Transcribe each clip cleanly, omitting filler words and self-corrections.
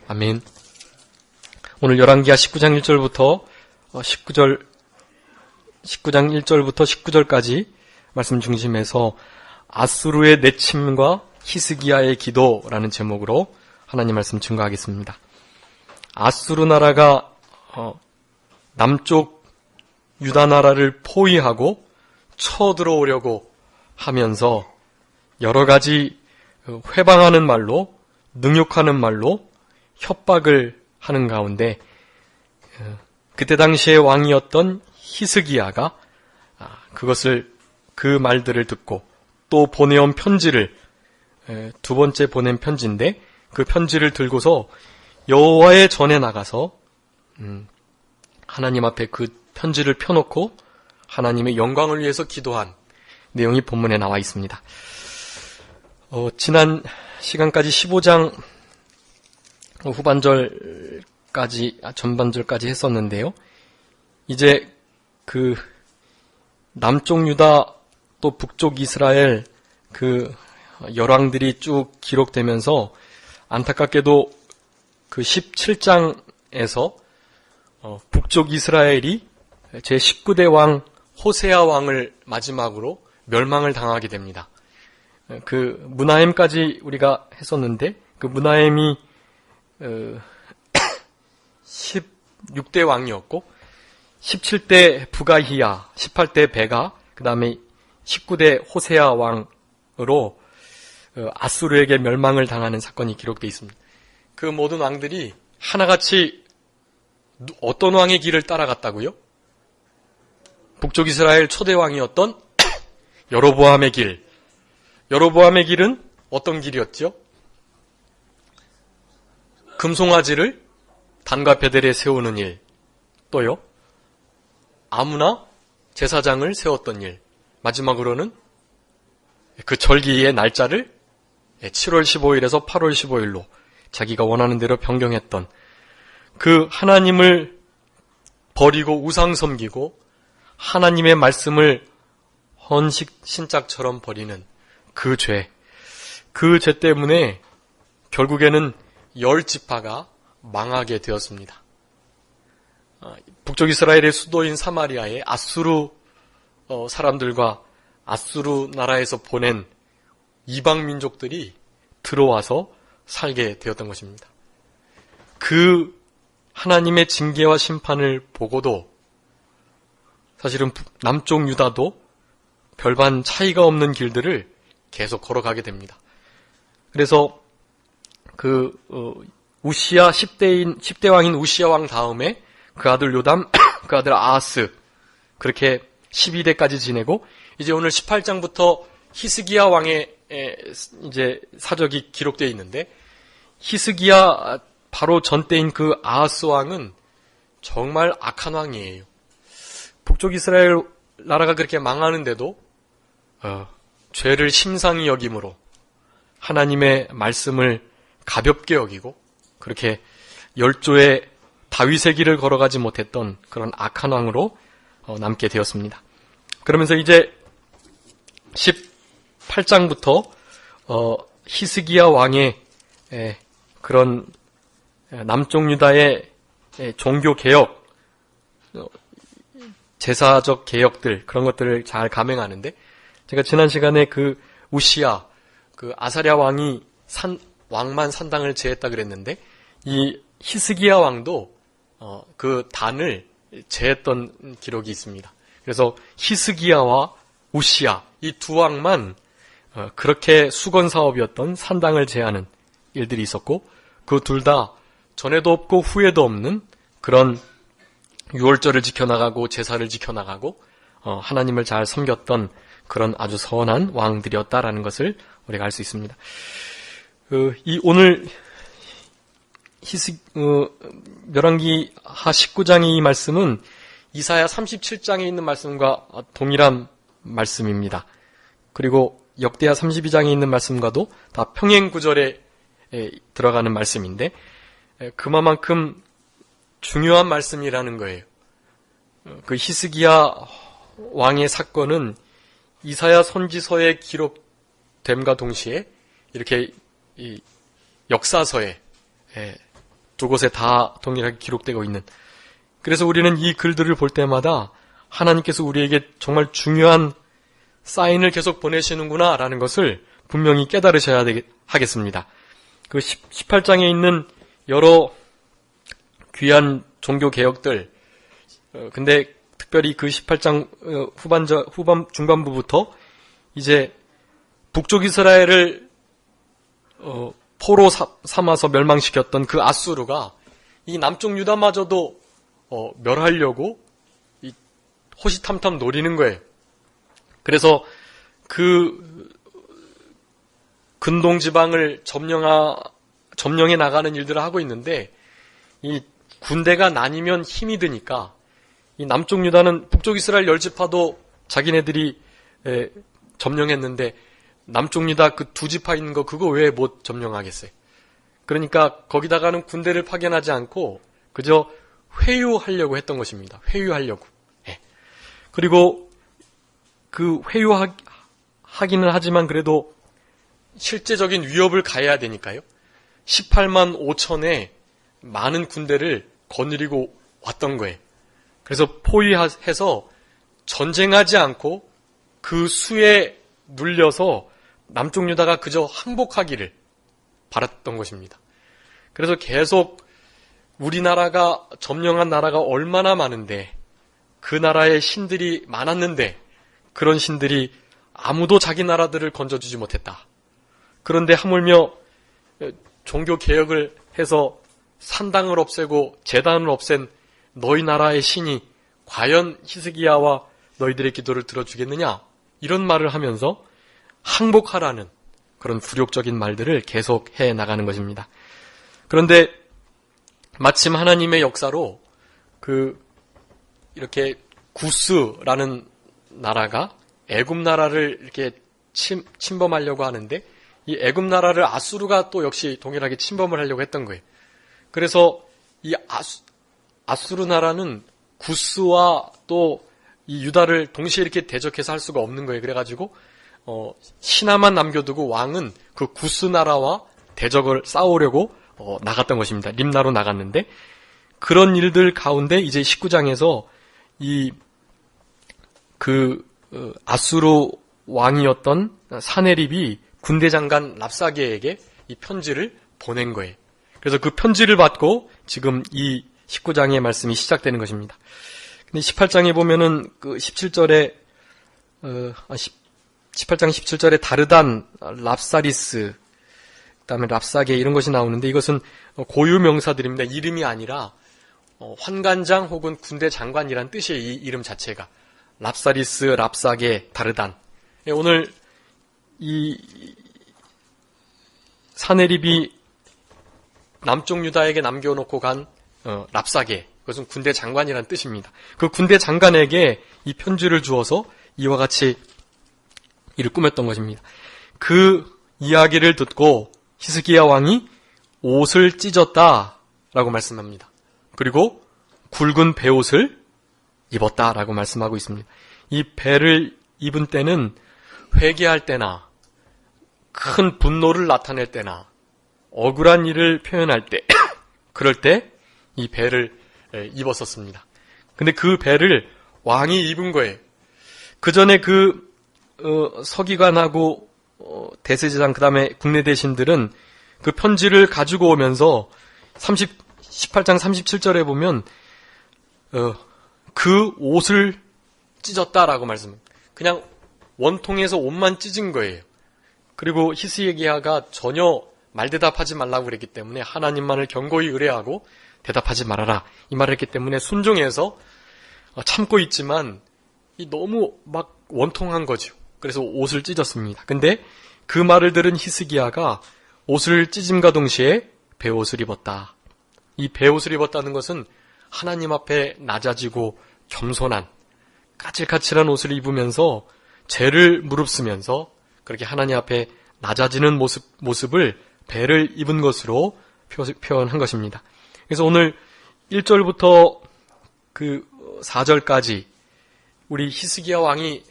아멘. 오늘 열왕기하 19장 1절부터 19장 1절부터 19절까지 말씀 중심에서 아수르의 내침과 히스기야의 기도라는 제목으로 하나님 말씀 증거하겠습니다. 아수르 나라가 남쪽 유다 나라를 포위하고 쳐들어오려고 하면서 여러 가지 회방하는 말로, 능욕하는 말로 협박을 하는 가운데 그때 당시의 왕이었던 히스기야가 그 말들을 듣고 또 보내온 편지를, 두 번째 보낸 편지인데 그 편지를 들고서 여호와의 전에 나가서 하나님 앞에 그 편지를 펴놓고 하나님의 영광을 위해서 기도한 내용이 본문에 나와 있습니다. 지난 시간까지 15장 전반절까지 했었는데요. 이제 그 남쪽 유다 또 북쪽 이스라엘 그 열왕들이 쭉 기록되면서 안타깝게도 그 17장에서 북쪽 이스라엘이 제19대 왕 호세아 왕을 마지막으로 멸망을 당하게 됩니다. 그 무나헴까지 우리가 했었는데 그 무나헴이 16대 왕이었고 17대 부가히야, 18대 베가, 그 다음에 19대 호세아 왕으로 아수르에게 멸망을 당하는 사건이 기록되어 있습니다. 그 모든 왕들이 하나같이 어떤 왕의 길을 따라갔다고요? 북쪽 이스라엘 초대 왕이었던 여로보암의 길. 여로보암의 길은 어떤 길이었죠? 금송아지를 단과 베델에 세우는 일. 또요? 아무나 제사장을 세웠던 일. 마지막으로는 그 절기의 날짜를 7월 15일에서 8월 15일로 자기가 원하는 대로 변경했던 그 하나님을 버리고 우상 섬기고 하나님의 말씀을 헌신짝처럼 버리는 그 죄 때문에 결국에는 10지파가 망하게 되었습니다. 북쪽 이스라엘의 수도인 사마리아에 아수르 사람들과 아수르 나라에서 보낸 이방 민족들이 들어와서 살게 되었던 것입니다. 그 하나님의 징계와 심판을 보고도 사실은 남쪽 유다도 별반 차이가 없는 길들을 계속 걸어가게 됩니다. 그래서 그 우시야 10대 왕인 우시야 왕 다음에 그 아들 요담, 그 아들 아하스, 그렇게 12대까지 지내고 이제 오늘 18장부터 히스기야 왕의 이제 사적이 기록되어 있는데 히스기야 바로 전때인 그 아하스 왕은 정말 악한 왕이에요. 북쪽 이스라엘 나라가 그렇게 망하는데도 죄를 심상히 여김으로 하나님의 말씀을 가볍게 여기고 그렇게 열조의 다윗의 길을 걸어가지 못했던 그런 악한 왕으로 남게 되었습니다. 그러면서 이제 18장부터 히스기야 왕의 그런 남쪽 유다의 종교 개혁, 제사적 개혁들, 그런 것들을 잘 감행하는데 제가 지난 시간에 그 우시야, 그 아사랴 왕이 왕만 산당을 제했다 그랬는데 이 히스기야 왕도 그 단을 제했던 기록이 있습니다. 그래서 히스기야와 우시야 이 두 왕만 그렇게 수건 사업이었던 산당을 제하는 일들이 있었고 그 둘 다 전에도 없고 후에도 없는 그런 유월절을 지켜나가고 제사를 지켜나가고 하나님을 잘 섬겼던 그런 아주 선한 왕들이었다라는 것을 우리가 알 수 있습니다. 오늘 열왕기하 19장의 이 말씀은 이사야 37장에 있는 말씀과 동일한 말씀입니다. 그리고 역대하 32장에 있는 말씀과도 다 평행구절에 들어가는 말씀인데 그만큼 중요한 말씀이라는 거예요. 그 히스기야 왕의 사건은 이사야 선지서에 기록됨과 동시에 이렇게 이 역사서에 그곳에 다 동일하게 기록되고 있는. 그래서 우리는 이 글들을 볼 때마다 하나님께서 우리에게 정말 중요한 사인을 계속 보내시는구나 라는 것을 분명히 깨달으셔야 하겠습니다. 그 18장에 있는 여러 귀한 종교 개혁들, 근데 특별히 그 18장 중반부부터 이제 북쪽 이스라엘을 포로 삼아서 멸망시켰던 그 아수르가 이 남쪽 유다마저도 멸하려고 이 호시탐탐 노리는 거예요. 그래서 그 근동 지방을 점령해 나가는 일들을 하고 있는데 이 군대가 나뉘면 힘이 드니까 이 남쪽 유다는 북쪽 이스라엘 10지파도 자기네들이 점령했는데 남쪽 유다 그 2지파 있는 거 그거 왜 못 점령하겠어요? 그러니까 거기다가는 군대를 파견하지 않고 그저 회유하려고 했던 것입니다. 회유하려고. 예. 그리고 그 회유하기는 하지만 그래도 실제적인 위협을 가해야 되니까요. 18만 5천의 많은 군대를 거느리고 왔던 거예요. 그래서 포위해서 전쟁하지 않고 그 수에 눌려서 남쪽 유다가 그저 항복하기를 바랐던 것입니다. 그래서 계속 우리나라가 점령한 나라가 얼마나 많은데 그 나라에 신들이 많았는데 그런 신들이 아무도 자기 나라들을 건져주지 못했다. 그런데 하물며 종교 개혁을 해서 산당을 없애고 제단을 없앤 너희 나라의 신이 과연 히스기야와 너희들의 기도를 들어주겠느냐? 이런 말을 하면서 항복하라는 그런 굴욕적인 말들을 계속 해 나가는 것입니다. 그런데 마침 하나님의 역사로 이렇게 구스라는 나라가 애굽 나라를 이렇게 침범하려고 하는데 이 애굽 나라를 아수르가 또 역시 동일하게 침범을 하려고 했던 거예요. 그래서 이 아수르 나라는 구스와 또 이 유다를 동시에 이렇게 대적해서 할 수가 없는 거예요. 그래가지고 신하만 남겨두고 왕은 그 구스 나라와 대적을 싸우려고 나갔던 것입니다. 림나로 나갔는데 그런 일들 가운데 이제 19장에서 아수르 왕이었던 사네립이 군대 장관 랍사게에게 이 편지를 보낸 거예요. 그래서 그 편지를 받고 지금 이 19장의 말씀이 시작되는 것입니다. 근데 18장에 보면은 그 17절에 18장 17절에 다르단, 랍사리스, 그다음에 랍사게 이런 것이 나오는데 이것은 고유 명사들입니다. 이름이 아니라 환관장 혹은 군대 장관이란 뜻이에요. 이 이름 자체가. 랍사리스, 랍사게, 다르단. 오늘 이 사네립이 남쪽 유다에게 남겨놓고 간 랍사게, 그것은 군대 장관이란 뜻입니다. 그 군대 장관에게 이 편지를 주어서 이와 같이 이를 꾸몄던 것입니다. 그 이야기를 듣고 히스기야 왕이 옷을 찢었다라고 말씀합니다. 그리고 굵은 베옷을 입었다라고 말씀하고 있습니다. 이 베를 입은 때는 회개할 때나 큰 분노를 나타낼 때나 억울한 일을 표현할 때 그럴 때 이 베를 입었었습니다. 근데 그 베를 왕이 입은 거예요. 그 전에 서기관하고 대제사장 그다음에 국내 대신들은 그 편지를 가지고 오면서 18장 37절에 보면 그 옷을 찢었다라고 말씀합니다. 그냥 원통에서 옷만 찢은 거예요. 그리고 히스기야가 전혀 말대답하지 말라고 그랬기 때문에 하나님만을 견고히 의뢰하고 대답하지 말아라 이 말을 했기 때문에 순종해서 참고 있지만 너무 막 원통한 거죠. 그래서 옷을 찢었습니다. 근데 그 말을 들은 히스기야가 옷을 찢음과 동시에 베옷을 입었다. 이 베옷을 입었다는 것은 하나님 앞에 낮아지고 겸손한 까칠까칠한 옷을 입으면서 죄를 무릅쓰면서 그렇게 하나님 앞에 낮아지는 모습을 베를 입은 것으로 표현한 것입니다. 그래서 오늘 1절부터 그 4절까지 우리 히스기야 왕이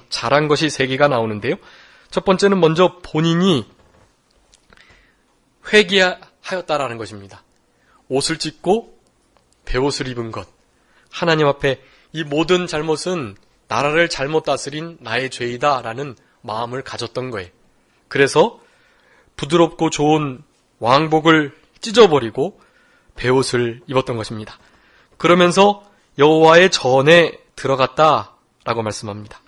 잘한 것이 3개가 나오는데요. 첫 번째는 먼저 본인이 회개하였다라는 것입니다. 옷을 찢고 베옷을 입은 것. 하나님 앞에 이 모든 잘못은 나라를 잘못 다스린 나의 죄이다 라는 마음을 가졌던 거예요. 그래서 부드럽고 좋은 왕복을 찢어버리고 베옷을 입었던 것입니다. 그러면서 여호와의 전에 들어갔다라고 말씀합니다.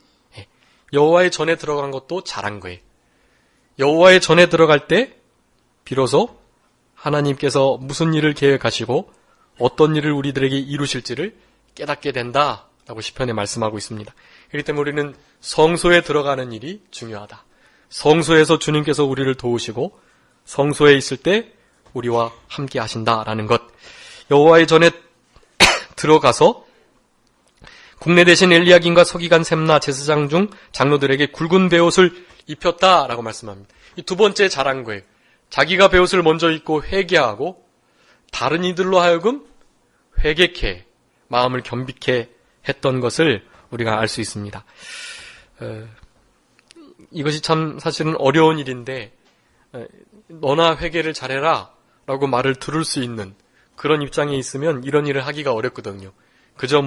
여호와의 전에 들어간 것도 잘한 거예요. 여호와의 전에 들어갈 때 비로소 하나님께서 무슨 일을 계획하시고 어떤 일을 우리들에게 이루실지를 깨닫게 된다라고 시편에 말씀하고 있습니다. 그렇기 때문에 우리는 성소에 들어가는 일이 중요하다. 성소에서 주님께서 우리를 도우시고 성소에 있을 때 우리와 함께 하신다라는 것. 여호와의 전에 들어가서 국내 대신 엘리야긴과 서기관 셈나 제사장 중 장로들에게 굵은 베옷을 입혔다라고 말씀합니다. 이 두 번째 잘한 거예요. 자기가 베옷을 먼저 입고 회개하고 다른 이들로 하여금 회개케, 마음을 겸비케 했던 것을 우리가 알 수 있습니다. 이것이 참 사실은 어려운 일인데 너나 회개를 잘해라 라고 말을 들을 수 있는 그런 입장에 있으면 이런 일을 하기가 어렵거든요. 그저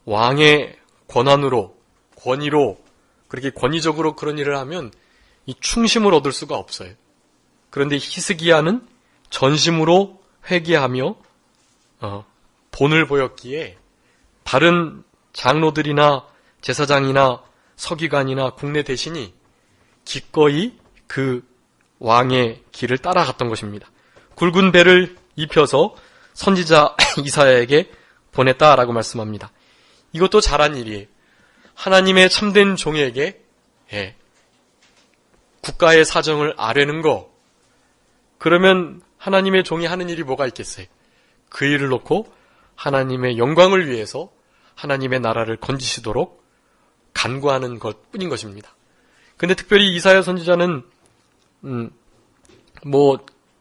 왕의 권한으로, 권위로, 그렇게 권위적으로 그런 일을 하면 이 충심을 얻을 수가 없어요. 그런데 히스기야는 전심으로 회개하며 본을 보였기에 다른 장로들이나 제사장이나 서기관이나 국내 대신이 기꺼이 그 왕의 길을 따라갔던 것입니다. 굵은 배를 입혀서 선지자 이사야에게 보냈다라고 말씀합니다. 이것도 잘한 일이에요. 하나님의 참된 종에게 국가의 사정을 아뢰는 거. 그러면 하나님의 종이 하는 일이 뭐가 있겠어요? 그 일을 놓고 하나님의 영광을 위해서 하나님의 나라를 건지시도록 간구하는 것 뿐인 것입니다. 근데 특별히 이사야 선지자는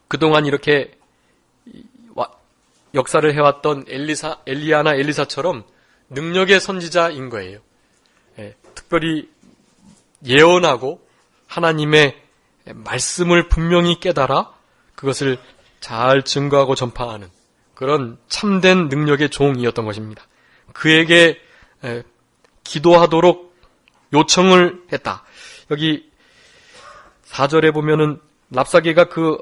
그동안 이렇게 역사를 해왔던 엘리야나 엘리사처럼 능력의 선지자인 거예요. 특별히 예언하고 하나님의 말씀을 분명히 깨달아 그것을 잘 증거하고 전파하는 그런 참된 능력의 종이었던 것입니다. 그에게 기도하도록 요청을 했다. 여기 4절에 보면은 랍사게가 그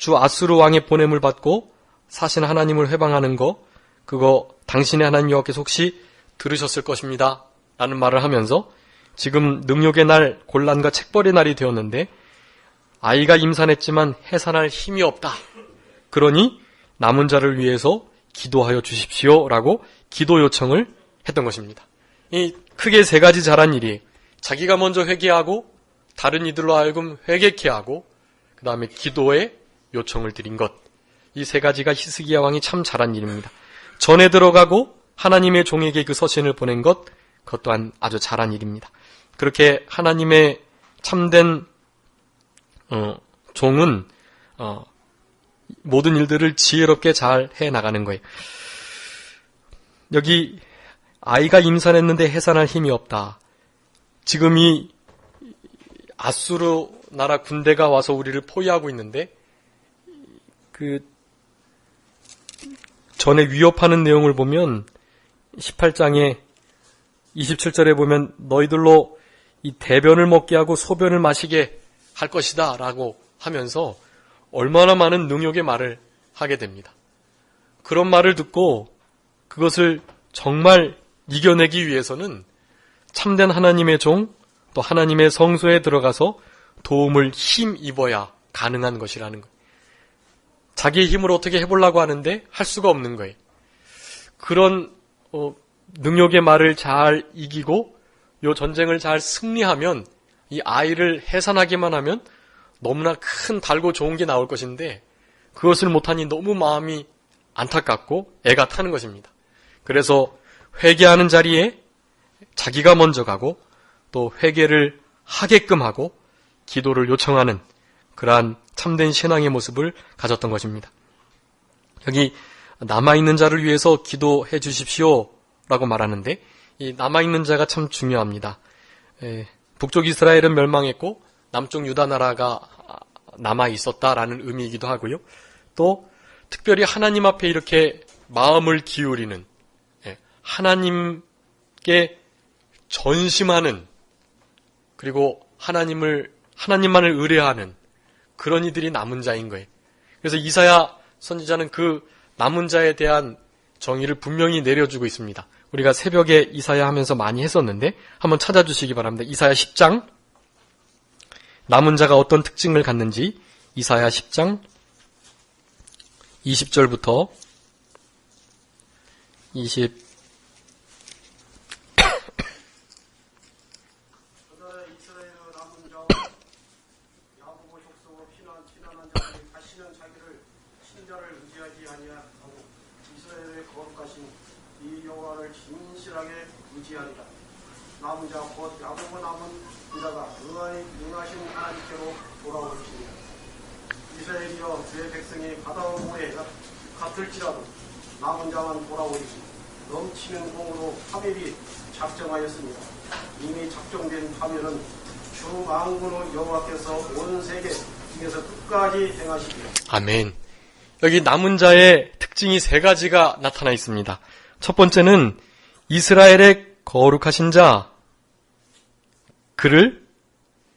주 아수르 왕의 보냄을 받고 사신 하나님을 회방하는 거, 그거 당신의 하나님 여호와께서 혹시 들으셨을 것입니다 라는 말을 하면서 지금 능욕의 날, 곤란과 책벌의 날이 되었는데 아이가 임산했지만 해산할 힘이 없다. 그러니 남은 자를 위해서 기도하여 주십시오 라고 기도 요청을 했던 것입니다. 이 크게 세 가지 잘한 일이 자기가 먼저 회개하고 다른 이들로 하여금 회개케 하고 그 다음에 기도에 요청을 드린 것. 이 세 가지가 히스기야 왕이 참 잘한 일입니다. 전에 들어가고 하나님의 종에게 그 서신을 보낸 것, 그것 또한 아주 잘한 일입니다. 그렇게 하나님의 참된 종은 모든 일들을 지혜롭게 잘 해나가는 거예요. 여기 아이가 임산했는데 해산할 힘이 없다. 지금 이 아수르 나라 군대가 와서 우리를 포위하고 있는데 그 전에 위협하는 내용을 보면 18장에 27절에 보면 너희들로 이 대변을 먹게 하고 소변을 마시게 할 것이다 라고 하면서 얼마나 많은 능욕의 말을 하게 됩니다. 그런 말을 듣고 그것을 정말 이겨내기 위해서는 참된 하나님의 종, 또 하나님의 성소에 들어가서 도움을 힘입어야 가능한 것이라는 거예요. 자기의 힘으로 어떻게 해보려고 하는데 할 수가 없는 거예요. 그런 능욕의 말을 잘 이기고 이 전쟁을 잘 승리하면 이 아이를 해산하기만 하면 너무나 큰 달고 좋은 게 나올 것인데 그것을 못하니 너무 마음이 안타깝고 애가 타는 것입니다. 그래서 회개하는 자리에 자기가 먼저 가고 또 회개를 하게끔 하고 기도를 요청하는 그러한 참된 신앙의 모습을 가졌던 것입니다. 여기 남아있는 자를 위해서 기도해 주십시오 라고 말하는데 이 남아있는 자가 참 중요합니다. 북쪽 이스라엘은 멸망했고 남쪽 유다 나라가 남아있었다라는 의미이기도 하고요. 또 특별히 하나님 앞에 이렇게 마음을 기울이는, 하나님께 전심하는, 그리고 하나님만을 의뢰하는 그런 이들이 남은 자인 거예요. 그래서 이사야 선지자는 그 남은 자에 대한 정의를 분명히 내려주고 있습니다. 우리가 새벽에 이사야 하면서 많이 했었는데 한번 찾아주시기 바랍니다. 이사야 10장, 남은 자가 어떤 특징을 갖는지 이사야 10장 20절부터 20 남은 자 곧 야곱의 남은 자가 능하신 하나님께로 돌아오시니라. 이스라엘이여 주의 백성이 바다의 모에 같을지라도 남은 자만 돌아오리니 넘치는 공으로 파멸이 작정하였습니다. 이미 작정된 파멸은 주 만군의 여호와께서 온 세계 중에서 끝까지 행하시리라. 아멘. 여기 남은 자의 특징이 세 가지가 나타나 있습니다. 첫 번째는 이스라엘의 거룩하신 자, 그를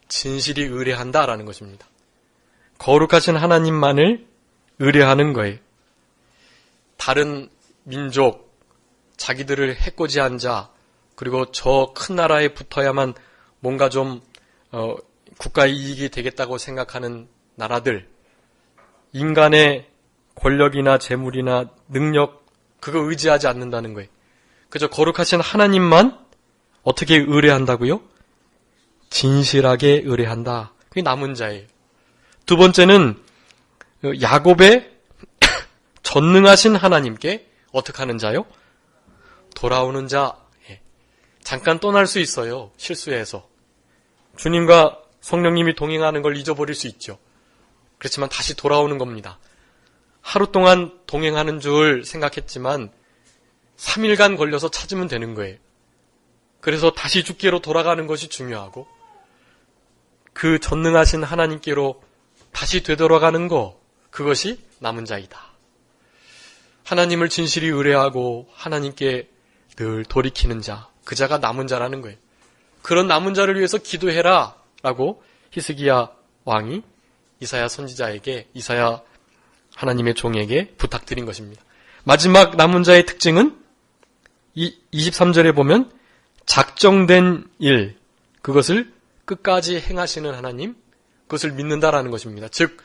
진실이 의뢰한다라는 것입니다. 거룩하신 하나님만을 의뢰하는 거예요. 다른 민족, 자기들을 해코지한 자, 그리고 저 큰 나라에 붙어야만 뭔가 좀 국가의 이익이 되겠다고 생각하는 나라들, 인간의 권력이나 재물이나 능력, 그거 의지하지 않는다는 거예요. 그저 거룩하신 하나님만 어떻게 의뢰한다고요? 진실하게 의뢰한다. 그게 남은 자예요. 두 번째는 야곱의 전능하신 하나님께 어떻게 하는 자요? 돌아오는 자. 잠깐 떠날 수 있어요. 실수해서. 주님과 성령님이 동행하는 걸 잊어버릴 수 있죠. 그렇지만 다시 돌아오는 겁니다. 하루 동안 동행하는 줄 생각했지만 3일간 걸려서 찾으면 되는 거예요. 그래서 다시 주께로 돌아가는 것이 중요하고 그 전능하신 하나님께로 다시 되돌아가는 거, 그것이 남은 자이다. 하나님을 진실히 의뢰하고 하나님께 늘 돌이키는 자, 그 자가 남은 자라는 거예요. 그런 남은 자를 위해서 기도해라 라고 히스기야 왕이 이사야 선지자에게, 이사야 하나님의 종에게 부탁드린 것입니다. 마지막 남은 자의 특징은 23절에 보면 작정된 일, 그것을 끝까지 행하시는 하나님, 그것을 믿는다라는 것입니다. 즉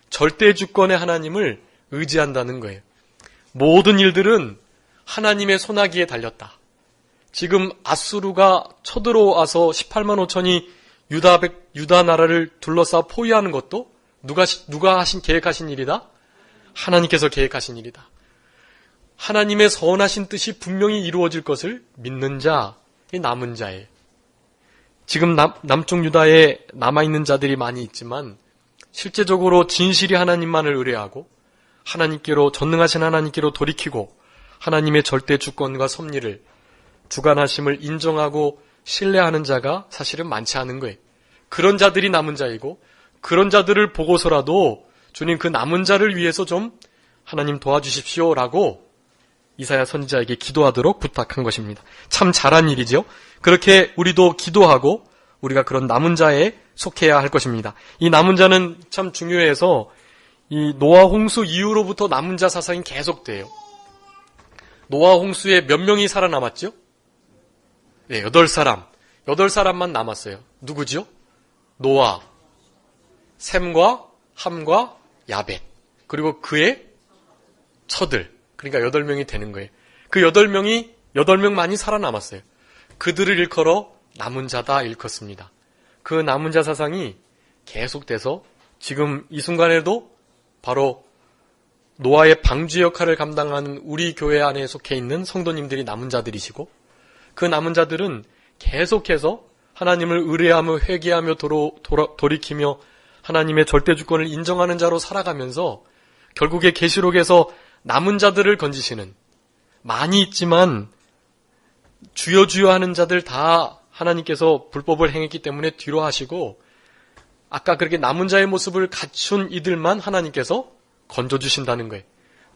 절대 주권의 하나님을 의지한다는 거예요. 모든 일들은 하나님의 손아귀에 달렸다. 지금 아수르가 쳐들어와서 18만 5천이 유다 나라를 둘러싸 포위하는 것도 누가 계획하신 일이다? 하나님께서 계획하신 일이다. 하나님의 선하신 뜻이 분명히 이루어질 것을 믿는 자, 이 남은 자예요. 지금 남쪽 유다에 남아있는 자들이 많이 있지만 실제적으로 진실이 하나님만을 의뢰하고 하나님께로, 전능하신 하나님께로 돌이키고 하나님의 절대 주권과 섭리를, 주관하심을 인정하고 신뢰하는 자가 사실은 많지 않은 거예요. 그런 자들이 남은 자이고, 그런 자들을 보고서라도 주님 그 남은 자를 위해서 좀 하나님 도와주십시오라고 이사야 선지자에게 기도하도록 부탁한 것입니다. 참 잘한 일이죠. 그렇게 우리도 기도하고 우리가 그런 남은 자에 속해야 할 것입니다. 이 남은 자는 참 중요해서 이 노아 홍수 이후로부터 남은 자 사상이 계속돼요. 노아 홍수에 몇 명이 살아남았죠? 네, 8사람. 8사람만 남았어요. 누구죠? 노아, 셈과 함과 야벳, 그리고 그의 처들. 그러니까 8명이 되는 거예요. 그 8명만이 살아남았어요. 그들을 일컬어 남은 자다 일컫습니다. 그 남은 자 사상이 계속돼서 지금 이 순간에도 바로 노아의 방주 역할을 감당하는 우리 교회 안에 속해 있는 성도님들이 남은 자들이시고, 그 남은 자들은 계속해서 하나님을 의뢰하며 회개하며 돌이키며 하나님의 절대 주권을 인정하는 자로 살아가면서 결국에 계시록에서 남은 자들을 건지시는, 많이 있지만 주여 주여 하는 자들 다 하나님께서 불법을 행했기 때문에 뒤로 하시고 아까 그렇게 남은 자의 모습을 갖춘 이들만 하나님께서 건져주신다는 거예요.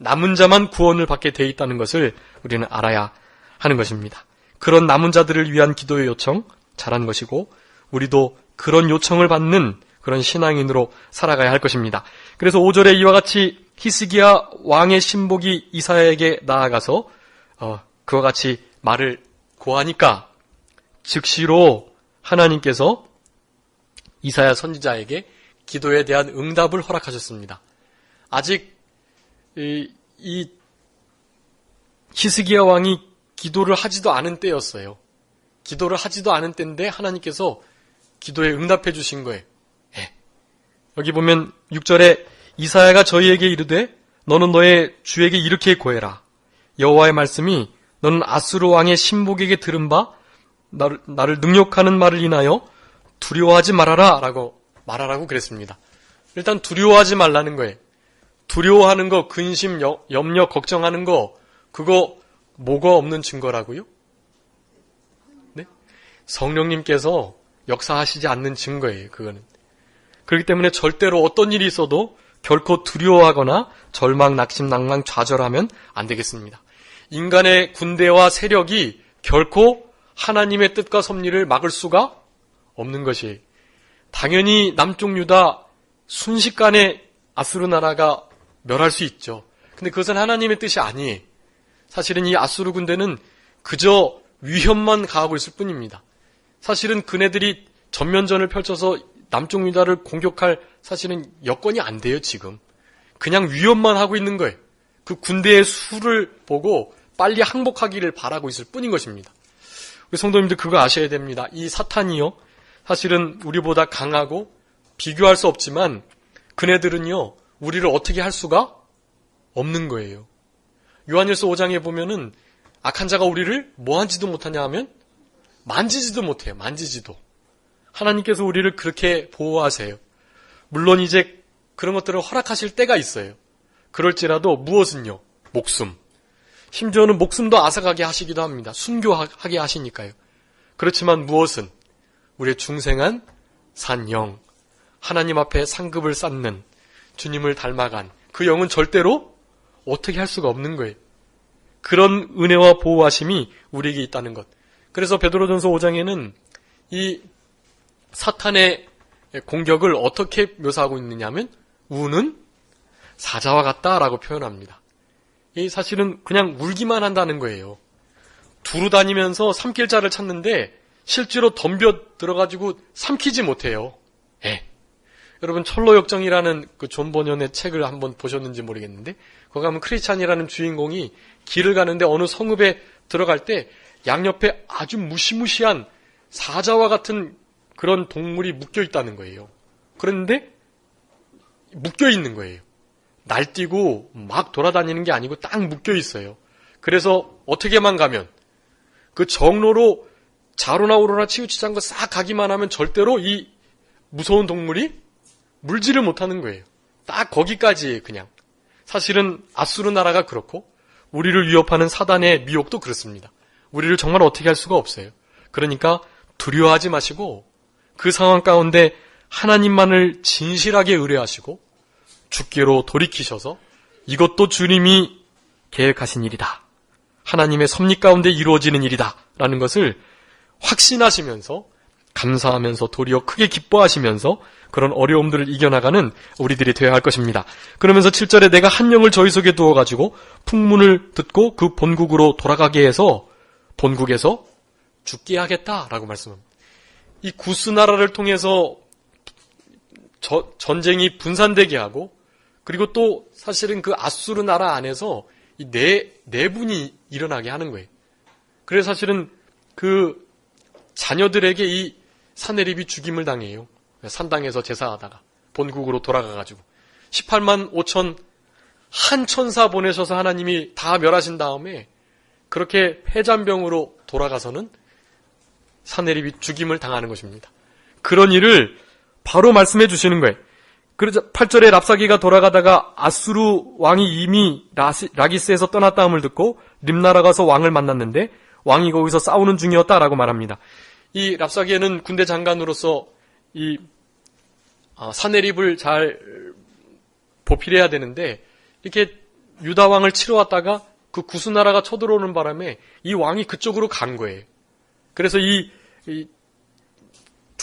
남은 자만 구원을 받게 돼 있다는 것을 우리는 알아야 하는 것입니다. 그런 남은 자들을 위한 기도의 요청 잘한 것이고 우리도 그런 요청을 받는 그런 신앙인으로 살아가야 할 것입니다. 그래서 5절에 이와 같이 히스기야 왕의 신복이 이사야에게 나아가서 그와 같이 말을 고하니까 즉시로 하나님께서 이사야 선지자에게 기도에 대한 응답을 허락하셨습니다. 아직 이 히스기야 왕이 기도를 하지도 않은 때였어요. 기도를 하지도 않은 때인데 하나님께서 기도에 응답해 주신 거예요. 예. 여기 보면 6절에 이사야가 저희에게 이르되 너는 너의 주에게 이렇게 고해라. 여호와의 말씀이 너는 아수르 왕의 신복에게 들은 바 나를 능욕하는 말을 인하여 두려워하지 말아라 라고 말하라고 그랬습니다. 일단 두려워하지 말라는 거예요. 두려워하는 거, 근심, 염려, 걱정하는 거 그거 뭐가 없는 증거라고요? 네? 성령님께서 역사하시지 않는 증거예요. 그거는. 그렇기 때문에 절대로 어떤 일이 있어도 결코 두려워하거나 절망, 낙심, 낭망, 좌절하면 안 되겠습니다. 인간의 군대와 세력이 결코 하나님의 뜻과 섭리를 막을 수가 없는 것이에요. 당연히 남쪽 유다 순식간에 아수르 나라가 멸할 수 있죠. 근데 그것은 하나님의 뜻이 아니에요. 사실은 이 아수르 군대는 그저 위협만 가하고 있을 뿐입니다. 사실은 그네들이 전면전을 펼쳐서 남쪽 유다를 공격할 사실은 여건이 안 돼요, 지금. 그냥 위협만 하고 있는 거예요. 그 군대의 수를 보고 빨리 항복하기를 바라고 있을 뿐인 것입니다. 우리 성도님들 그거 아셔야 됩니다. 이 사탄이요, 사실은 우리보다 강하고 비교할 수 없지만 그네들은요, 우리를 어떻게 할 수가 없는 거예요. 요한일서 5장에 보면은 악한 자가 우리를 뭐 하지도 못하냐 하면 만지지도 못해요. 만지지도. 하나님께서 우리를 그렇게 보호하세요. 물론 이제 그런 것들을 허락하실 때가 있어요. 그럴지라도 무엇은요? 목숨. 심지어는 목숨도 앗아가게 하시기도 합니다. 순교하게 하시니까요. 그렇지만 무엇은? 우리의 중생한 산 영, 하나님 앞에 상급을 쌓는 주님을 닮아간 그 영은 절대로 어떻게 할 수가 없는 거예요. 그런 은혜와 보호하심이 우리에게 있다는 것. 그래서 베드로전서 5장에는 이 사탄의 공격을 어떻게 묘사하고 있느냐 하면 우는 사자와 같다라고 표현합니다. 이 사실은 그냥 울기만 한다는 거예요. 두루 다니면서 삼킬 자를 찾는데 실제로 덤벼 들어가지고 삼키지 못해요. 예. 여러분 철로역정이라는 그 존 버년의 책을 한번 보셨는지 모르겠는데 거기 가면 크리스찬이라는 주인공이 길을 가는데 어느 성읍에 들어갈 때 양옆에 아주 무시무시한 사자와 같은 그런 동물이 묶여 있다는 거예요. 그런데 묶여 있는 거예요. 날뛰고 막 돌아다니는 게 아니고 딱 묶여 있어요. 그래서 어떻게만 가면 그 정로로 좌로나 우로나 치우치지 않고 싹 가기만 하면 절대로 이 무서운 동물이 물지를 못하는 거예요. 딱 거기까지 그냥. 사실은 아수르 나라가 그렇고 우리를 위협하는 사단의 미혹도 그렇습니다. 우리를 정말 어떻게 할 수가 없어요. 그러니까 두려워하지 마시고 그 상황 가운데 하나님만을 진실하게 의뢰하시고 주께로 돌이키셔서 이것도 주님이 계획하신 일이다. 하나님의 섭리 가운데 이루어지는 일이다. 라는 것을 확신하시면서 감사하면서 도리어 크게 기뻐하시면서 그런 어려움들을 이겨나가는 우리들이 되어야 할 것입니다. 그러면서 7절에 내가 한 영을 저희 속에 두어가지고 풍문을 듣고 그 본국으로 돌아가게 해서 본국에서 죽게 하겠다라고 말씀합니다. 이 구스 나라를 통해서 전쟁이 분산되게 하고 그리고 또 사실은 그 아수르 나라 안에서 이 내분이 일어나게 하는 거예요. 그래서 사실은 그 자녀들에게 이 사내립이 죽임을 당해요. 산당에서 제사하다가 본국으로 돌아가가지고 18만 5천 한 천사 보내셔서 하나님이 다 멸하신 다음에 그렇게 패잔병으로 돌아가서는 사내립이 죽임을 당하는 것입니다. 그런 일을 바로 말씀해 주시는 거예요. 그래서 8절에 랍사기가 돌아가다가 아수르 왕이 이미 라기스에서 떠났다음을 듣고 림나라 가서 왕을 만났는데 왕이 거기서 싸우는 중이었다라고 말합니다. 이 랍사기에는 군대 장관으로서 이 사내립을 잘 보필해야 되는데 이렇게 유다 왕을 치러 왔다가 그 구스나라가 쳐들어오는 바람에 이 왕이 그쪽으로 간 거예요. 그래서 이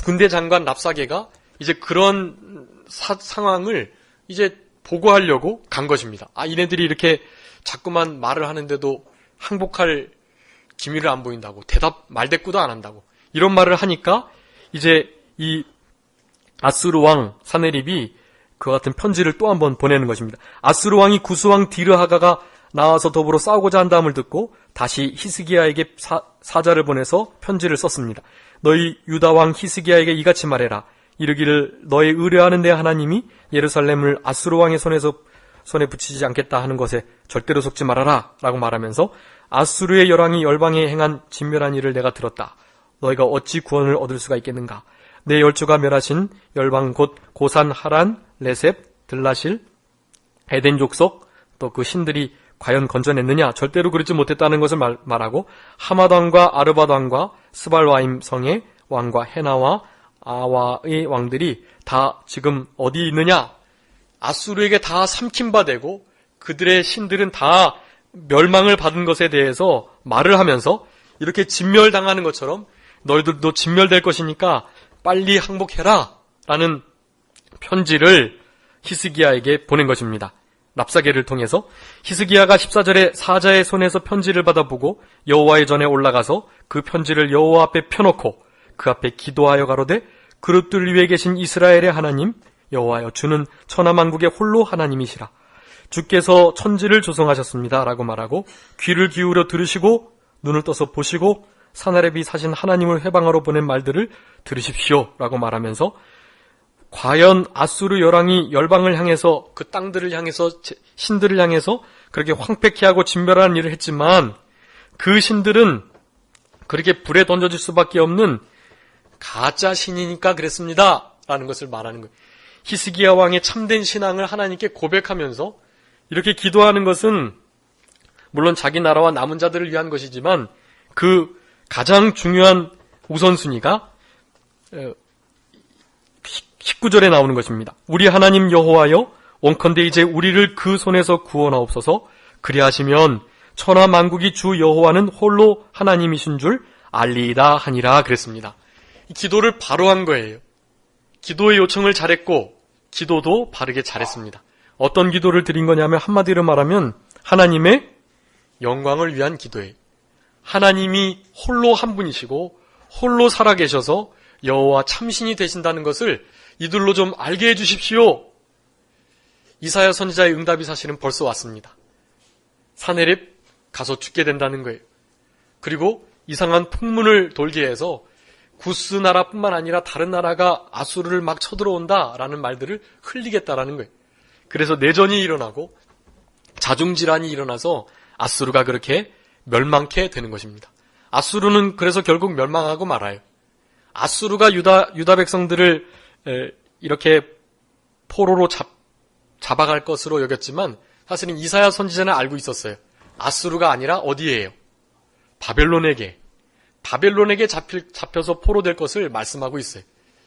군대 장관 랍사게가 이제 그런 상황을 이제 보고하려고 간 것입니다. 이네들이 이렇게 자꾸만 말을 하는데도 항복할 기미를 안 보인다고, 말대꾸도 안 한다고, 이런 말을 하니까 이제 이 아수르 왕 사네립이 그와 같은 편지를 또 한 번 보내는 것입니다. 아수르 왕이 구스 왕 디르하가가 나와서 더불어 싸우고자 한다음을 듣고 다시 히스기야에게 사자를 보내서 편지를 썼습니다. 너희 유다 왕 히스기야에게 이같이 말해라. 이르기를 너의 의뢰하는 내 하나님이 예루살렘을 아수르 왕의 손에 붙이지 않겠다 하는 것에 절대로 속지 말아라 라고 말하면서 아수르의 열왕이 열방에 행한 진멸한 일을 내가 들었다. 너희가 어찌 구원을 얻을 수가 있겠는가. 내 열조가 멸하신 열방 곧 고산, 하란, 레셉, 들라실, 에덴 족속 또 그 신들이 과연 건져냈느냐? 절대로 그렇지 못했다는 것을 말하고 하마단과 아르바단과 스발와임 성의 왕과 헤나와 아와의 왕들이 다 지금 어디 있느냐? 아수르에게 다 삼킨 바 되고 그들의 신들은 다 멸망을 받은 것에 대해서 말을 하면서 이렇게 진멸당하는 것처럼 너희들도 진멸될 것이니까 빨리 항복해라 라는 편지를 히스기야에게 보낸 것입니다. 랍사게를 통해서 히스기야가 14절에 사자의 손에서 편지를 받아보고 여호와의 전에 올라가서 그 편지를 여호와 앞에 펴놓고 그 앞에 기도하여 가로되 그릇들 위에 계신 이스라엘의 하나님 여호와여 주는 천하만국의 홀로 하나님이시라. 주께서 천지를 조성하셨습니다 라고 말하고 귀를 기울여 들으시고 눈을 떠서 보시고 사나렙이 사신 하나님을 회방하러 보낸 말들을 들으십시오 라고 말하면서 과연 아수르 열왕이 열방을 향해서 그 땅들을 향해서 신들을 향해서 그렇게 황폐케 하고 진멸하는 일을 했지만 그 신들은 그렇게 불에 던져질 수밖에 없는 가짜 신이니까 그랬습니다 라는 것을 말하는 거예요. 히스기야 왕의 참된 신앙을 하나님께 고백하면서 이렇게 기도하는 것은 물론 자기 나라와 남은 자들을 위한 것이지만 그 가장 중요한 우선순위가 19절에 나오는 것입니다. 우리 하나님 여호와여 원컨대 이제 우리를 그 손에서 구원하옵소서. 그리하시면 천하 만국이 주 여호와는 홀로 하나님이신 줄 알리이다 하니라 그랬습니다. 이 기도를 바로 한 거예요. 기도의 요청을 잘했고 기도도 바르게 잘했습니다. 어떤 기도를 드린 거냐면 한마디로 말하면 하나님의 영광을 위한 기도예요. 하나님이 홀로 한 분이시고 홀로 살아계셔서 여호와 참신이 되신다는 것을 이들로 좀 알게 해주십시오. 이사야 선지자의 응답이 사실은 벌써 왔습니다. 사네립 가서 죽게 된다는 거예요. 그리고 이상한 풍문을 돌게 해서 구스 나라뿐만 아니라 다른 나라가 아수르를 막 쳐들어온다라는 말들을 흘리겠다라는 거예요. 그래서 내전이 일어나고 자중질환이 일어나서 아수르가 그렇게 멸망케 되는 것입니다. 아수르는 그래서 결국 멸망하고 말아요. 아수르가 유다 백성들을 이렇게 포로로 잡아갈 것으로 여겼지만 사실은 이사야 선지자는 알고 있었어요. 아수르가 아니라 어디예요? 바벨론에게 잡혀서 포로될 것을 말씀하고 있어요.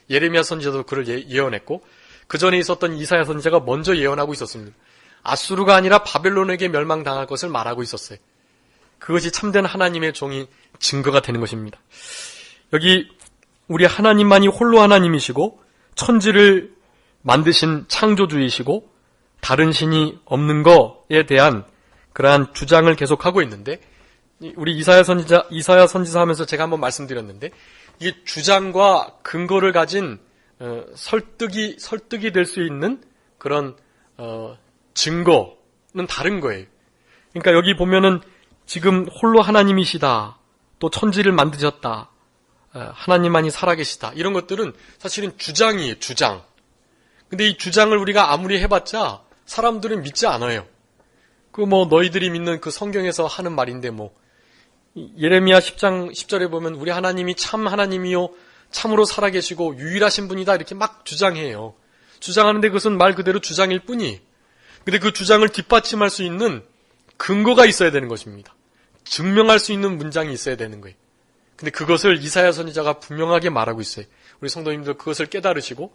예레미야 선지자도 그를 예언했고 그 전에 있었던 이사야 선지자가 먼저 예언하고 있었습니다. 아수르가 아니라 바벨론에게 멸망당할 것을 말하고 있었어요. 그것이 참된 하나님의 종이 증거가 되는 것입니다. 여기 우리 하나님만이 홀로 하나님이시고 천지를 만드신 창조주이시고 다른 신이 없는 것에 대한 그러한 주장을 계속하고 있는데 우리 이사야 선지자 하면서 제가 한번 말씀드렸는데 이게 주장과 근거를 가진 설득이 될 수 있는 그런 증거는 다른 거예요. 그러니까 여기 보면은 지금 홀로 하나님이시다, 또 천지를 만드셨다, 하나님만이 살아계시다 이런 것들은 사실은 주장이에요. 주장. 근데 이 주장을 우리가 아무리 해봤자 사람들은 믿지 않아요. 그 너희들이 믿는 그 성경에서 하는 말인데 예레미야 10장 10절에 보면 우리 하나님이 참 하나님이요 참으로 살아계시고 유일하신 분이다 이렇게 막 주장해요. 주장하는데 그것은 말 그대로 주장일 뿐이에요. 근데 그 주장을 뒷받침할 수 있는 근거가 있어야 되는 것입니다. 증명할 수 있는 문장이 있어야 되는 거예요. 근데 그것을 이사야 선지자가 분명하게 말하고 있어요. 우리 성도님들 그것을 깨달으시고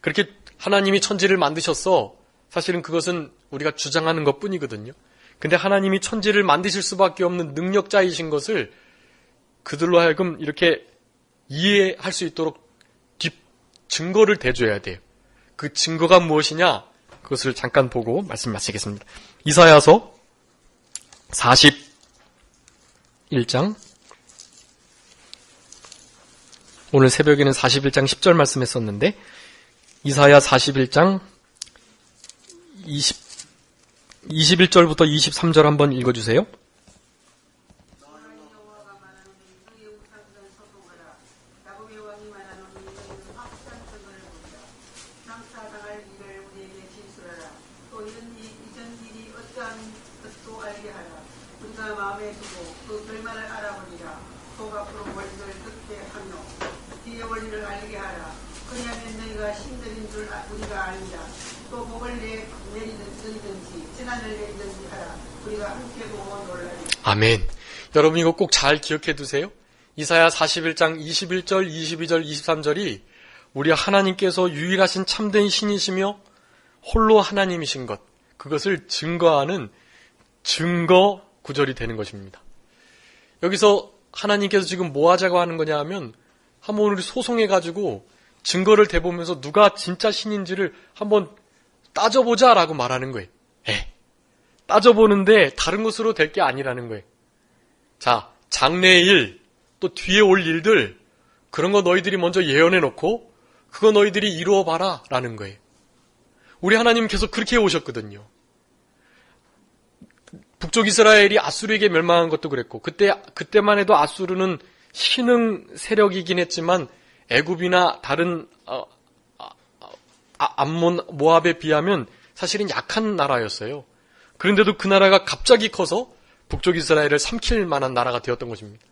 그렇게 하나님이 천지를 만드셨어. 사실은 그것은 우리가 주장하는 것 뿐이거든요. 근데 하나님이 천지를 만드실 수밖에 없는 능력자이신 것을 그들로 하여금 이렇게 이해할 수 있도록 증거를 대줘야 돼요. 그 증거가 무엇이냐? 그것을 잠깐 보고 말씀 마치겠습니다. 이사야서 41장, 오늘 새벽에는 41장 10절 말씀했었는데 이사야 41장 21절부터 23절 한번 읽어주세요. 아멘. 여러분 이거 꼭 잘 기억해 두세요. 이사야 41장 21절, 22절, 23절이 우리 하나님께서 유일하신 참된 신이시며 홀로 하나님이신 것, 그것을 증거하는 증거 구절이 되는 것입니다. 여기서 하나님께서 지금 뭐 하자고 하는 거냐 하면 한번 우리 소송해가지고 증거를 대보면서 누가 진짜 신인지를 한번 따져보자라고 말하는 거예요. 따져보는데 다른 것으로 될 게 아니라는 거예요. 자, 장래의 일, 또 뒤에 올 일들, 그런 거 너희들이 먼저 예언해놓고 그거 너희들이 이루어봐라 라는 거예요. 우리 하나님 계속 그렇게 해오셨거든요. 북쪽 이스라엘이 아수르에게 멸망한 것도 그랬고 그때만 해도 아수르는 신흥 세력이긴 했지만 애굽이나 다른 암몬, 모압에 비하면 사실은 약한 나라였어요. 그런데도 그 나라가 갑자기 커서 북쪽 이스라엘을 삼킬 만한 나라가 되었던 것입니다.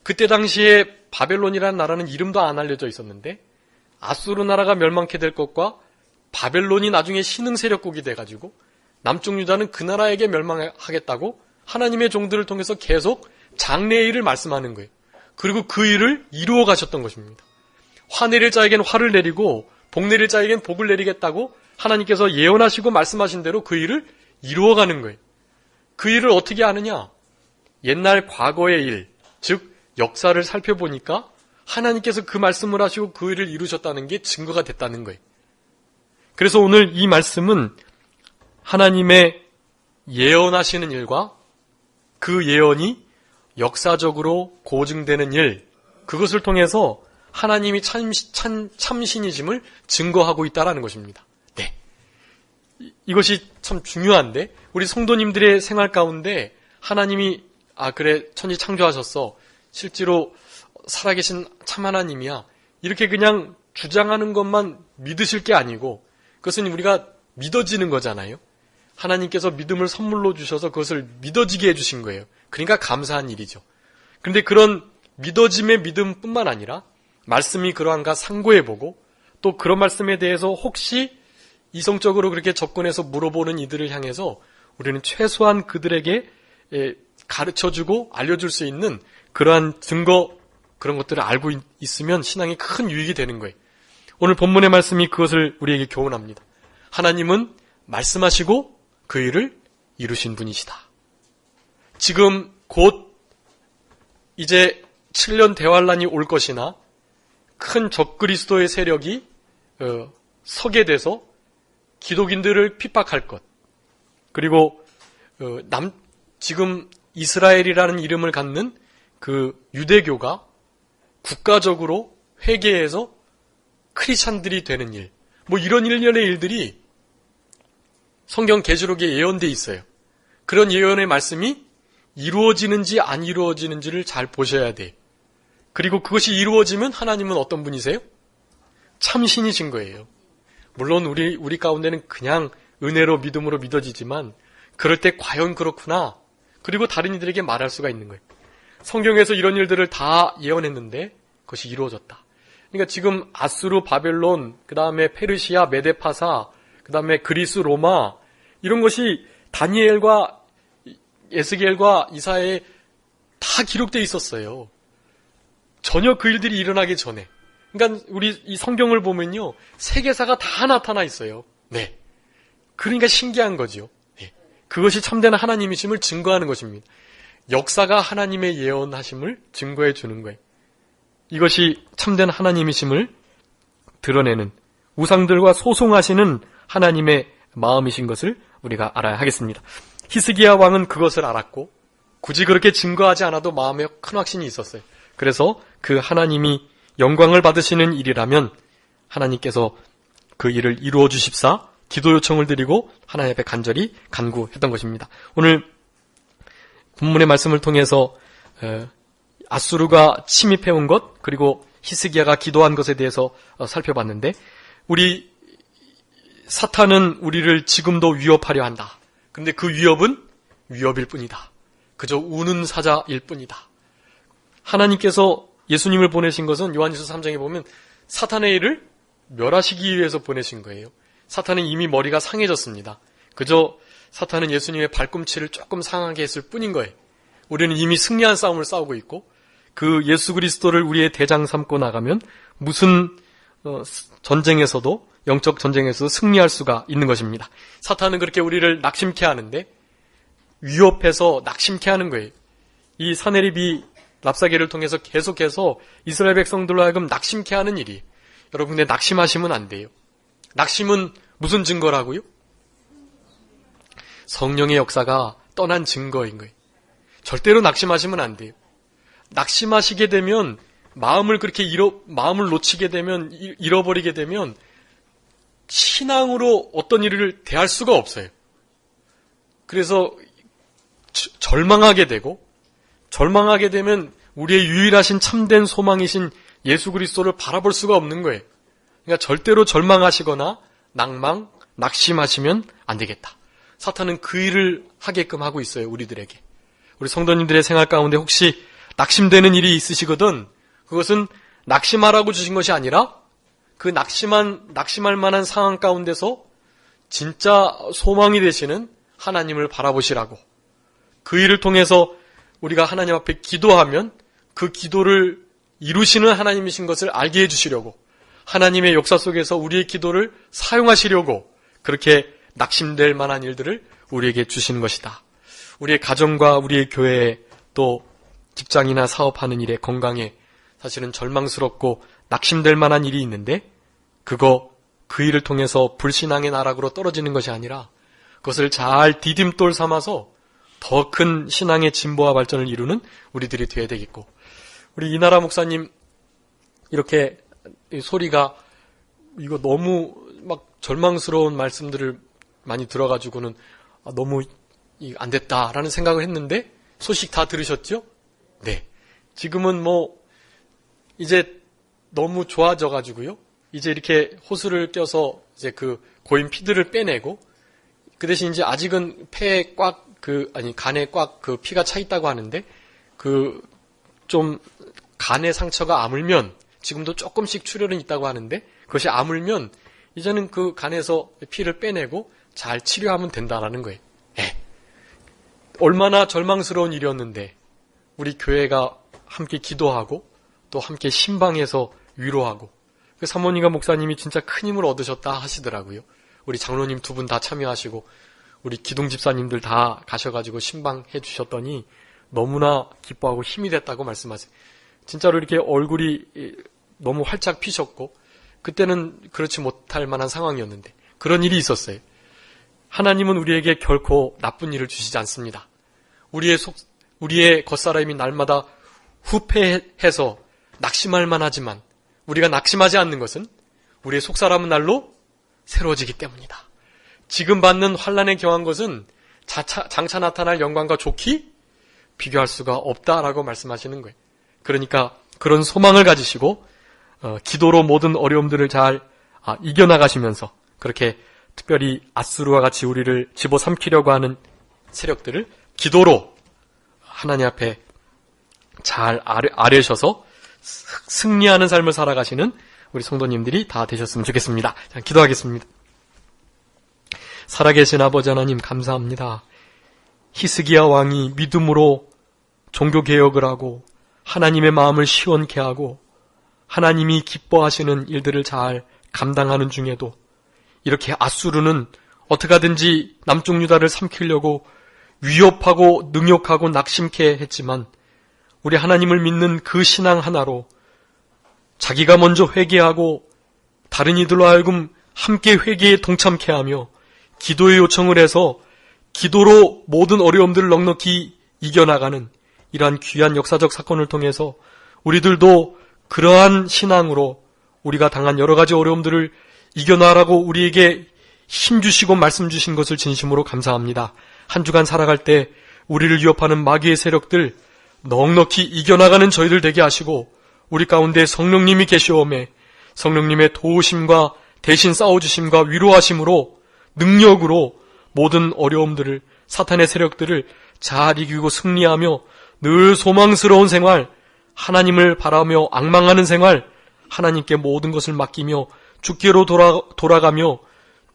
그때 당시에 바벨론이라는 나라는 이름도 안 알려져 있었는데 아수르 나라가 멸망케 될 것과 바벨론이 나중에 신흥 세력국이 돼가지고 남쪽 유다는 그 나라에게 멸망하겠다고 하나님의 종들을 통해서 계속 장래의 일을 말씀하는 거예요. 그리고 그 일을 이루어 가셨던 것입니다. 화 내릴 자에겐 화를 내리고 복 내릴 자에겐 복을 내리겠다고 하나님께서 예언하시고 말씀하신 대로 그 일을 이루어가는 거예요. 그 일을 어떻게 아느냐? 옛날 과거의 일, 즉 역사를 살펴보니까 하나님께서 그 말씀을 하시고 그 일을 이루셨다는 게 증거가 됐다는 거예요. 그래서 오늘 이 말씀은 하나님의 예언하시는 일과 그 예언이 역사적으로 고증되는 일, 그것을 통해서 하나님이 참신이심을 증거하고 있다는 것입니다. 네, 이것이 참 중요한데 우리 성도님들의 생활 가운데 하나님이 그래 천지 창조하셨어, 실제로 살아계신 참 하나님이야, 이렇게 그냥 주장하는 것만 믿으실 게 아니고 그것은 우리가 믿어지는 거잖아요. 하나님께서 믿음을 선물로 주셔서 그것을 믿어지게 해주신 거예요. 그러니까 감사한 일이죠. 그런데 그런 믿어짐의 믿음뿐만 아니라 말씀이 그러한가 상고해보고 또 그런 말씀에 대해서 혹시 이성적으로 그렇게 접근해서 물어보는 이들을 향해서 우리는 최소한 그들에게 가르쳐주고 알려줄 수 있는 그러한 증거, 그런 것들을 알고 있으면 신앙에 큰 유익이 되는 거예요. 오늘 본문의 말씀이 그것을 우리에게 교훈합니다. 하나님은 말씀하시고 그 일을 이루신 분이시다. 지금 곧 이제 7년 대환란이 올 것이나 큰 적그리스도의 세력이 서게 돼서 기독인들을 핍박할 것, 그리고 지금 이스라엘이라는 이름을 갖는 그 유대교가 국가적으로 회개해서 크리스찬들이 되는 일, 뭐 이런 일련의 일들이 성경 계시록에 예언돼 있어요. 그런 예언의 말씀이 이루어지는지 안 이루어지는지를 잘 보셔야 돼. 그리고 그것이 이루어지면 하나님은 어떤 분이세요? 참신이신 거예요. 물론 우리 가운데는 그냥 은혜로 믿음으로 믿어지지만 그럴 때 과연 그렇구나, 그리고 다른 이들에게 말할 수가 있는 거예요. 성경에서 이런 일들을 다 예언했는데 그것이 이루어졌다. 그러니까 지금 아수르, 바벨론, 그 다음에 페르시아, 메데파사, 그 다음에 그리스, 로마, 이런 것이 다니엘과 에스겔과 이사야에 다 기록되어 있었어요. 전혀 그 일들이 일어나기 전에. 그러니까 우리 이 성경을 보면요, 세계사가 다 나타나 있어요. 네. 그러니까 신기한 거지요. 예. 그것이 참된 하나님이심을 증거하는 것입니다. 역사가 하나님의 예언하심을 증거해 주는 거예요. 이것이 참된 하나님이심을 드러내는, 우상들과 소송하시는 하나님의 마음이신 것을 우리가 알아야 하겠습니다. 히스기야 왕은 그것을 알았고 굳이 그렇게 증거하지 않아도 마음에 큰 확신이 있었어요. 그래서 그 하나님이 영광을 받으시는 일이라면 하나님께서 그 일을 이루어 주십사 기도 요청을 드리고 하나님 앞에 간절히 간구했던 것입니다. 오늘 본문의 말씀을 통해서 아수르가 침입해온 것, 그리고 히스기야가 기도한 것에 대해서 살펴봤는데, 우리 사탄은 우리를 지금도 위협하려 한다. 근데 그 위협은 위협일 뿐이다. 그저 우는 사자일 뿐이다. 하나님께서 예수님을 보내신 것은 요한일서 3장에 보면 사탄의 일을 멸하시기 위해서 보내신 거예요. 사탄은 이미 머리가 상해졌습니다. 그저 사탄은 예수님의 발꿈치를 조금 상하게 했을 뿐인 거예요. 우리는 이미 승리한 싸움을 싸우고 있고, 그 예수 그리스도를 우리의 대장 삼고 나가면 무슨 전쟁에서도, 영적 전쟁에서도 승리할 수가 있는 것입니다. 사탄은 그렇게 우리를 낙심케 하는데, 위협해서 낙심케 하는 거예요. 이 사네립이 랍사게를 통해서 계속해서 이스라엘 백성들로 하여금 낙심케 하는 일이, 여러분 근데 낙심하시면 안 돼요. 낙심은 무슨 증거라고요? 성령의 역사가 떠난 증거인 거예요. 절대로 낙심하시면 안 돼요. 낙심하시게 되면, 마음을 그렇게 마음을 놓치게 되면, 잃어버리게 되면 신앙으로 어떤 일을 대할 수가 없어요. 그래서 절망하게 되고, 절망하게 되면 우리의 유일하신 참된 소망이신 예수 그리스도를 바라볼 수가 없는 거예요. 그러니까 절대로 절망하시거나 낭망, 낙심하시면 안 되겠다. 사탄은 그 일을 하게끔 하고 있어요, 우리들에게. 우리 성도님들의 생활 가운데 혹시 낙심되는 일이 있으시거든, 그것은 낙심하라고 주신 것이 아니라 그 낙심할 만한 상황 가운데서 진짜 소망이 되시는 하나님을 바라보시라고, 그 일을 통해서 우리가 하나님 앞에 기도하면 그 기도를 이루시는 하나님이신 것을 알게 해주시려고, 하나님의 역사 속에서 우리의 기도를 사용하시려고 그렇게 낙심될 만한 일들을 우리에게 주시는 것이다. 우리의 가정과 우리의 교회에, 또 직장이나 사업하는 일에, 건강에 사실은 절망스럽고 낙심될 만한 일이 있는데, 그 일을 통해서 불신앙의 나락으로 떨어지는 것이 아니라 그것을 잘 디딤돌 삼아서 더 큰 신앙의 진보와 발전을 이루는 우리들이 되어야 되겠고, 우리 이나라 목사님 이렇게 소리가 이거 너무 막 절망스러운 말씀들을 많이 들어가지고는 너무 안 됐다라는 생각을 했는데, 소식 다 들으셨죠? 네. 지금은 이제 너무 좋아져가지고요. 이제 이렇게 호스를 껴서 이제 그 고인 피들을 빼내고, 그 대신 이제 아직은 폐에 간에 꽉 그 피가 차 있다고 하는데, 좀 간의 상처가 아물면, 지금도 조금씩 출혈은 있다고 하는데, 그것이 아물면 이제는 그 간에서 피를 빼내고 잘 치료하면 된다라는 거예요. 예. 얼마나 절망스러운 일이었는데 우리 교회가 함께 기도하고 또 함께 신방해서 위로하고, 그 사모님과 목사님이 진짜 큰 힘을 얻으셨다 하시더라고요. 우리 장로님 두 분 다 참여하시고 우리 기둥 집사님들 다 가셔가지고 신방해 주셨더니 너무나 기뻐하고 힘이 됐다고 말씀하세요. 진짜로 이렇게 얼굴이 너무 활짝 피셨고, 그때는 그렇지 못할 만한 상황이었는데 그런 일이 있었어요. 하나님은 우리에게 결코 나쁜 일을 주시지 않습니다. 우리의 겉사람이 날마다 후패해서 낙심할 만하지만, 우리가 낙심하지 않는 것은 우리의 속사람은 날로 새로워지기 때문이다. 지금 받는 환난에 경한 것은 장차 나타날 영광과 좋기 비교할 수가 없다라고 말씀하시는 거예요. 그러니까 그런 소망을 가지시고 기도로 모든 어려움들을 잘 이겨나가시면서, 그렇게 특별히 아수르와 같이 우리를 집어삼키려고 하는 세력들을 기도로 하나님 앞에 잘 아뢰셔서 승리하는 삶을 살아가시는 우리 성도님들이 다 되셨으면 좋겠습니다. 자, 기도하겠습니다. 살아계신 아버지 하나님, 감사합니다. 히스기야 왕이 믿음으로 종교개혁을 하고 하나님의 마음을 시원케 하고 하나님이 기뻐하시는 일들을 잘 감당하는 중에도 이렇게 아수르는 어떻게 하든지 남쪽 유다를 삼키려고 위협하고 능욕하고 낙심케 했지만 우리 하나님을 믿는 그 신앙 하나로 자기가 먼저 회개하고 다른 이들로 하여금 함께 회개에 동참케 하며 기도의 요청을 해서 기도로 모든 어려움들을 넉넉히 이겨나가는 이러한 귀한 역사적 사건을 통해서 우리들도 그러한 신앙으로 우리가 당한 여러 가지 어려움들을 이겨나가라고 우리에게 힘 주시고 말씀 주신 것을 진심으로 감사합니다. 한 주간 살아갈 때 우리를 위협하는 마귀의 세력들 넉넉히 이겨나가는 저희들 되게 하시고 우리 가운데 성령님이 계시오매 성령님의 도우심과 대신 싸워주심과 위로하심으로 능력으로 모든 어려움들을 사탄의 세력들을 잘 이기고 승리하며 늘 소망스러운 생활, 하나님을 바라며 앙망하는 생활, 하나님께 모든 것을 맡기며 주께로 돌아가며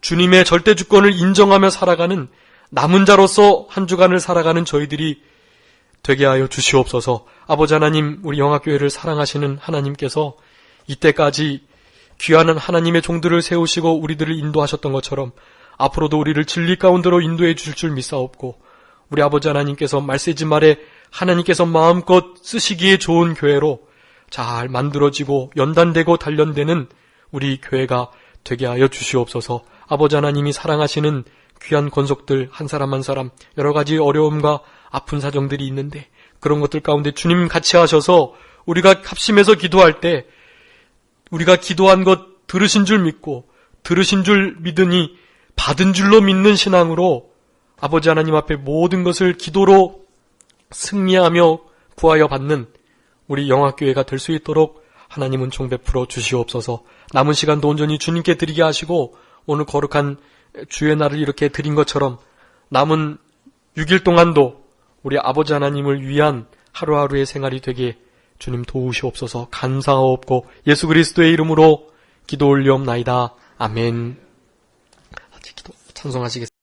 주님의 절대 주권을 인정하며 살아가는 남은 자로서 한 주간을 살아가는 저희들이 되게 하여 주시옵소서. 아버지 하나님, 우리 영화교회를 사랑하시는 하나님께서 이때까지 귀한 하나님의 종들을 세우시고 우리들을 인도하셨던 것처럼 앞으로도 우리를 진리 가운데로 인도해 주실 줄 믿사옵고 우리 아버지 하나님께서 말세지 말에 하나님께서 마음껏 쓰시기에 좋은 교회로 잘 만들어지고 연단되고 단련되는 우리 교회가 되게 하여 주시옵소서. 아버지 하나님이 사랑하시는 귀한 권속들 한 사람 한 사람 여러 가지 어려움과 아픈 사정들이 있는데 그런 것들 가운데 주님 같이 하셔서 우리가 합심해서 기도할 때 우리가 기도한 것 들으신 줄 믿고 들으신 줄 믿으니 받은 줄로 믿는 신앙으로 아버지 하나님 앞에 모든 것을 기도로 승리하며 구하여 받는 우리 영화교회가 될 수 있도록 하나님은 총 베풀어 주시옵소서. 남은 시간도 온전히 주님께 드리게 하시고 오늘 거룩한 주의 날을 이렇게 드린 것처럼 남은 6일 동안도 우리 아버지 하나님을 위한 하루하루의 생활이 되게 주님 도우시옵소서. 감사하옵고 예수 그리스도의 이름으로 기도 올리옵나이다. 아멘. 찬송하시겠습니다.